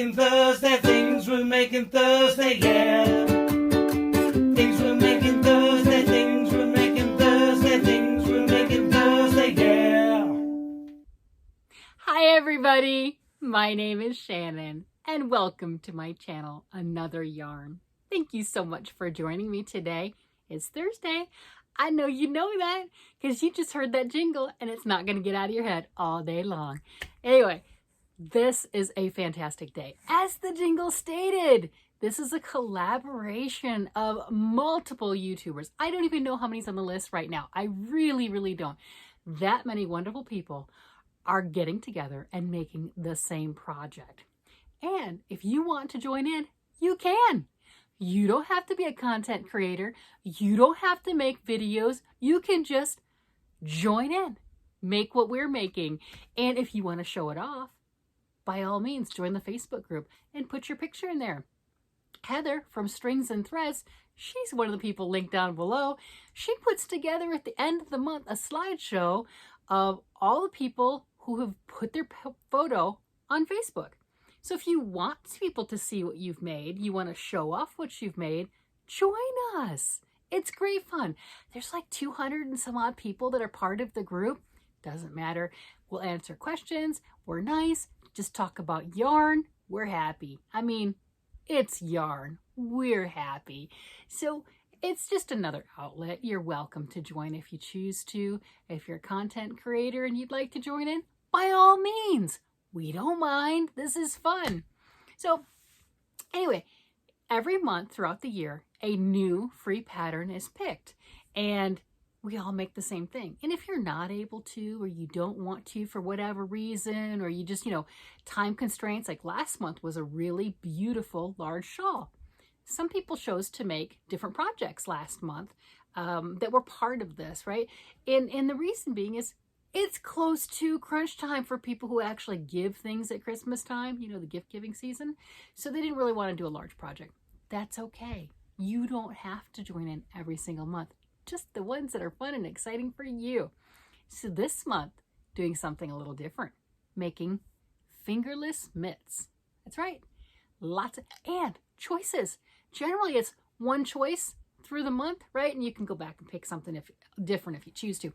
making Thursday, things we're making Thursday, yeah. Things we're making Thursday, things we're making Thursday, things we're making Thursday, yeah. Hi everybody, my name is Shannon and welcome to my channel, Another Yarn. Thank you so much for joining me today. It's Thursday. I know you know that because you just heard that jingle and it's not going to get out of your head all day long. Anyway, this is a fantastic day. As the jingle stated, this is a collaboration of multiple YouTubers. I don't even know how many's on the list right now. I really don't. That many wonderful people are getting together and making the same project. And if you want to join in, you can. You don't have to be a content creator. You don't have to make videos. You can just join in, make what we're making. And if you want to show it off, by all means, join the Facebook group and put your picture in there. Heather from Strings and Threads, she's one of the people linked down below. She puts together at the end of the month a slideshow of all the people who have put their photo on Facebook. So if you want people to see what you've made, you want to show off what you've made, join us. It's great fun. There's like 200 and some odd people that are part of the group. Doesn't matter. We'll answer questions. We're nice. Just talk about yarn. We're happy. I mean, it's yarn. We're happy. So it's just another outlet. You're welcome to join if you choose to. If you're a content creator and you'd like to join in, by all means. We don't mind. This is fun. So anyway, every month throughout the year, a new free pattern is picked and we all make the same thing. And if you're not able to, or you don't want to for whatever reason, or you just, time constraints, like last month was a really beautiful large shawl. Some people chose to make different projects last month that were part of this, right? And the reason being is it's close to crunch time for people who actually give things at Christmas time, the gift giving season. So they didn't really want to do a large project. That's okay. You don't have to join in every single month. Just the ones that are fun and exciting for you. So this month, doing something a little different, making fingerless mitts. That's right. Lots of, and choices. Generally, it's one choice through the month, right? And you can go back and pick something different if you choose to.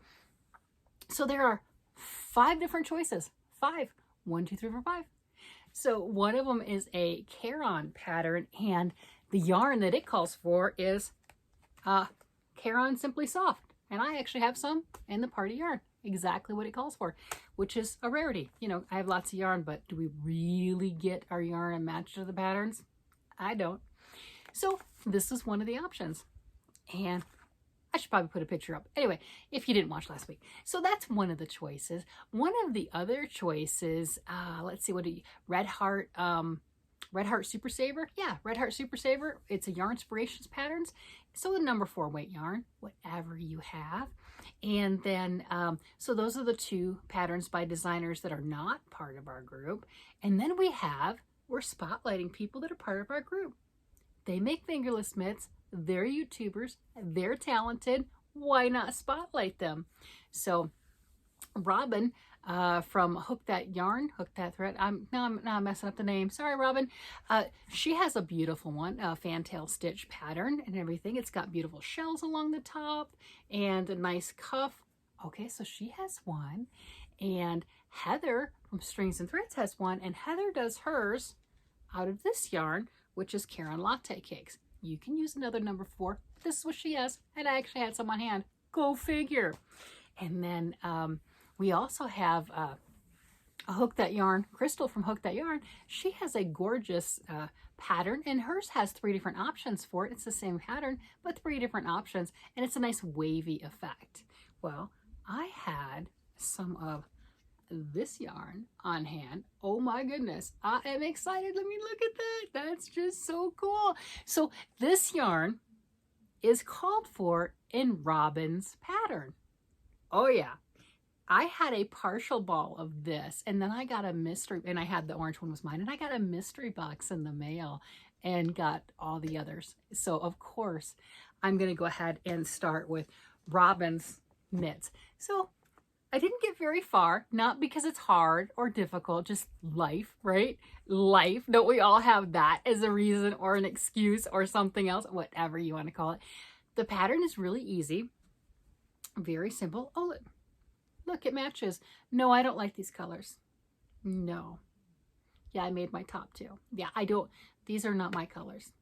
So there are 5 different choices. 5. 1, 2, 3, 4, 5. So one of them is a Caron pattern, and the yarn that it calls for is Caron Simply Soft. And I actually have some in the party yarn, exactly what it calls for, which is a rarity. I have lots of yarn, but do we really get our yarn and match to the patterns? I don't. So this is one of the options. And I should probably put a picture up. Anyway, if you didn't watch last week. So that's one of the choices. One of the other choices, let's see, Red Heart Super Saver? Yeah, Red Heart Super Saver. It's a Yarnspirations patterns. So the number 4 weight yarn, whatever you have. And then, so those are the 2 patterns by designers that are not part of our group. And then we're spotlighting people that are part of our group. They make fingerless mitts. They're YouTubers. They're talented. Why not spotlight them? So Robin from Hookthatyarn, Hookthatyarn, now I'm messing up the name. Sorry, Robin. She has a beautiful one, a fantail stitch pattern and everything. It's got beautiful shells along the top and a nice cuff. Okay, so she has one. And Heather from Strings and Threads has one. And Heather does hers out of this yarn, which is Caron Latte Cakes. You can use another number 4. This is what she has. And I actually had some on hand. Go figure. And then we also have a Hookthatyarn, Crystal from Hookthatyarn. She has a gorgeous pattern, and hers has 3 different options for it. It's the same pattern, but 3 different options, and it's a nice wavy effect. Well, I had some of this yarn on hand. Oh my goodness, I am excited. Let me look at that. That's just so cool. So this yarn is called for in Robin's pattern. Oh yeah, I had a partial ball of this, and then I got a mystery, and I had the orange one was mine, and I got a mystery box in the mail and got all the others. So of course, I'm gonna go ahead and start with Robin's mitts. So I didn't get very far, not because it's hard or difficult, just life, right? Life. Don't we all have that as a reason or an excuse or something else, whatever you want to call it? The pattern is really easy, very simple. Oh, look, it matches. No, I don't like these colors. No. Yeah, I made my top too. Yeah, I don't, these are not my colors.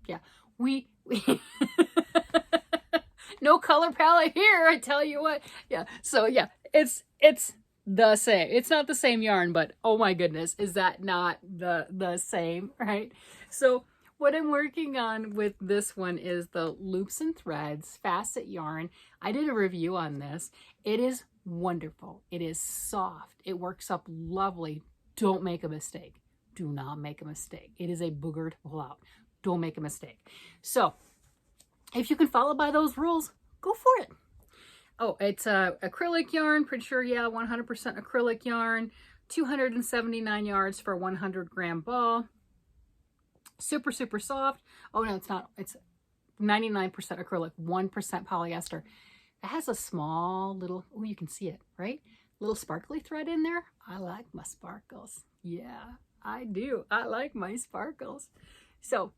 Yeah, we no color palette here, I tell you what. Yeah, so yeah, it's the same. It's not the same yarn, but oh my goodness, is that not the same, right? So what I'm working on with this one is the Loops and Threads facet yarn. I did a review on this. It is wonderful. It is soft. It works up lovely. Don't make a mistake. Do not make a mistake. It is a booger to pull out. Don't make a mistake. So if you can follow by those rules, go for it. Oh, it's acrylic yarn. Pretty sure, yeah, 100% acrylic yarn. 279 yards for a 100-gram ball. Super, super soft. Oh, no, it's not. It's 99% acrylic, 1% polyester. It has a small little, oh, you can see it, right? Little sparkly thread in there. I like my sparkles. Yeah, I do. I like my sparkles. So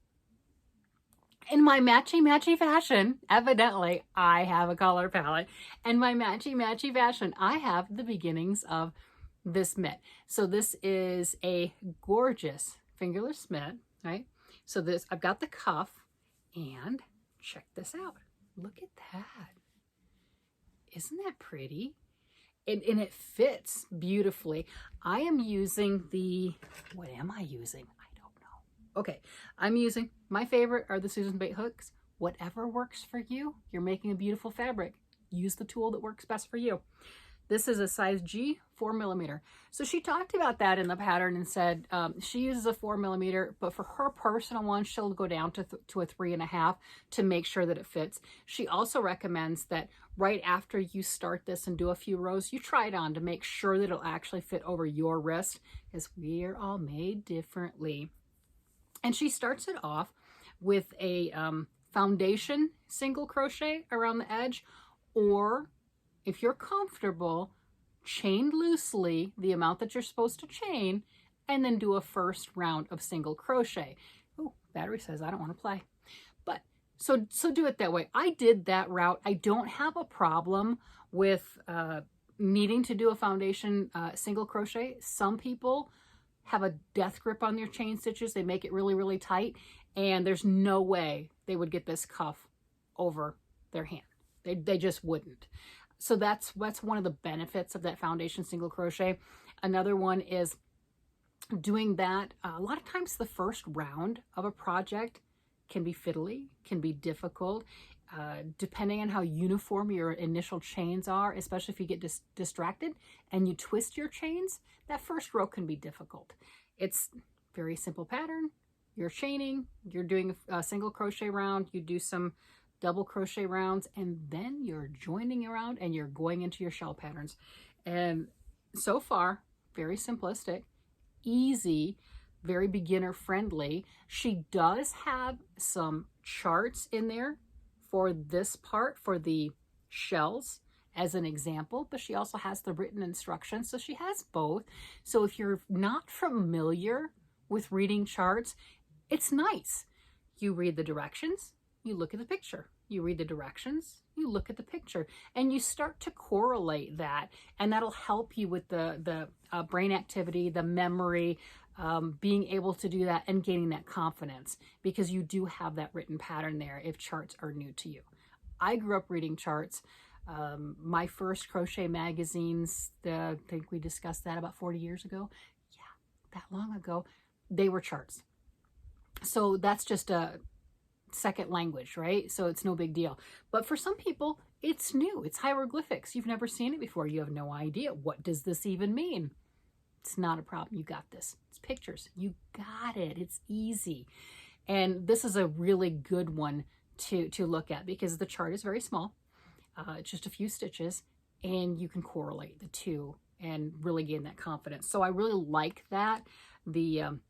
in my matchy fashion, evidently I have a color palette. And my matchy fashion, I have the beginnings of this mitt. So this is a gorgeous fingerless mitt, right? So this, I've got the cuff, and check this out. Look at that. Isn't that pretty? And it fits beautifully. I am using the, what am I using? I don't know. Okay, I'm using, my favorite are the Susan Bait hooks. Whatever works for you, you're making a beautiful fabric. Use the tool that works best for you. This is a size G, 4mm. So she talked about that in the pattern and said she uses a 4mm, but for her personal one, she'll go down to a 3.5 to make sure that it fits. She also recommends that right after you start this and do a few rows, you try it on to make sure that it'll actually fit over your wrist, because we're all made differently. And she starts it off with a foundation single crochet around the edge, or if you're comfortable, chain loosely the amount that you're supposed to chain, and then do a first round of single crochet. Oh, battery says I don't want to play. But so do it that way. I did that route. I don't have a problem with needing to do a foundation single crochet. Some people have a death grip on their chain stitches. They make it really, really tight, and there's no way they would get this cuff over their hand. They just wouldn't. So that's one of the benefits of that foundation single crochet. Another one is doing that. A lot of times the first round of a project can be fiddly, can be difficult, depending on how uniform your initial chains are, especially if you get distracted and you twist your chains, that first row can be difficult. It's very simple pattern. You're chaining, you're doing a single crochet round, you do some double crochet rounds, and then you're joining around and you're going into your shell patterns. And so far, very simplistic, easy, very beginner friendly. She does have some charts in there for this part, for the shells as an example, but she also has the written instructions. So she has both. So if you're not familiar with reading charts, it's nice. You read the directions, you look at the picture. You read the directions, you look at the picture, and you start to correlate that, and that'll help you with the brain activity, the memory, being able to do that and gaining that confidence, because you do have that written pattern there if charts are new to you. I grew up reading charts. My first crochet magazines, I think we discussed that about 40 years ago. Yeah, that long ago, they were charts. So that's just a second language, right? So it's no big deal. But for some people, it's new. It's hieroglyphics. You've never seen it before. You have no idea. What does this even mean? It's not a problem. You got this. It's pictures. You got it. It's easy. And this is a really good one to look at, because the chart is very small. It's just a few stitches, and you can correlate the two and really gain that confidence. So I really like that. The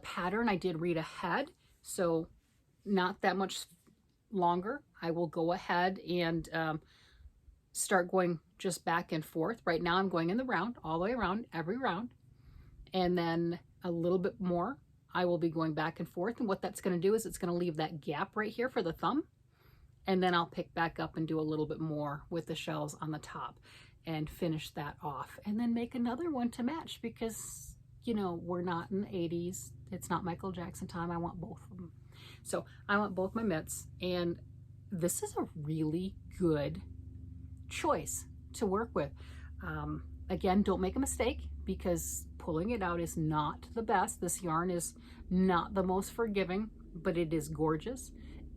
pattern I did read ahead, so not that much longer. I will go ahead and start going just back and forth. Right now I'm going in the round, all the way around, every round. And then a little bit more, I will be going back and forth. And what that's going to do is it's going to leave that gap right here for the thumb. And then I'll pick back up and do a little bit more with the shells on the top and finish that off. And then make another one to match because, you know, we're not in the 80s. It's not Michael Jackson time. I want both of them. So I want both my mitts. And this is a really good choice to work with. Again, don't make a mistake because pulling it out is not the best. This yarn is not the most forgiving, but it is gorgeous.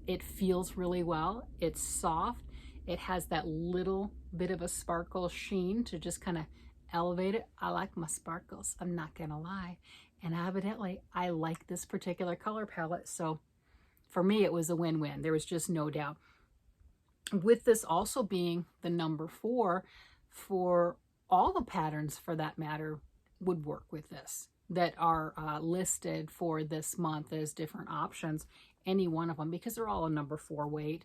It feels really well. It's soft. It has that little bit of a sparkle sheen to just kind of elevate it. I like my sparkles, I'm not gonna lie. And evidently, I like this particular color palette. So for me, it was a win-win. There was just no doubt. With this also being the number 4, for all the patterns for that matter would work with this that are listed for this month as different options, any one of them, because they're all a number 4 weight,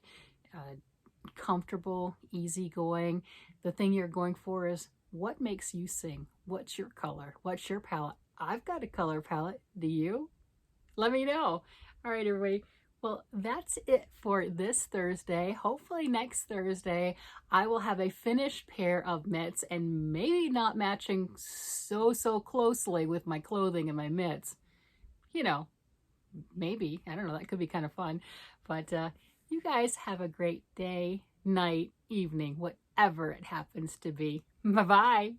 comfortable, easygoing. The thing you're going for is what makes you sing? What's your color? What's your palette? I've got a color palette. Do you? Let me know. All right, everybody. Well, that's it for this Thursday. Hopefully next Thursday, I will have a finished pair of mitts and maybe not matching so closely with my clothing and my mitts. You know, maybe. I don't know. That could be kind of fun. But you guys have a great day, night, evening, whatever it happens to be. Bye-bye.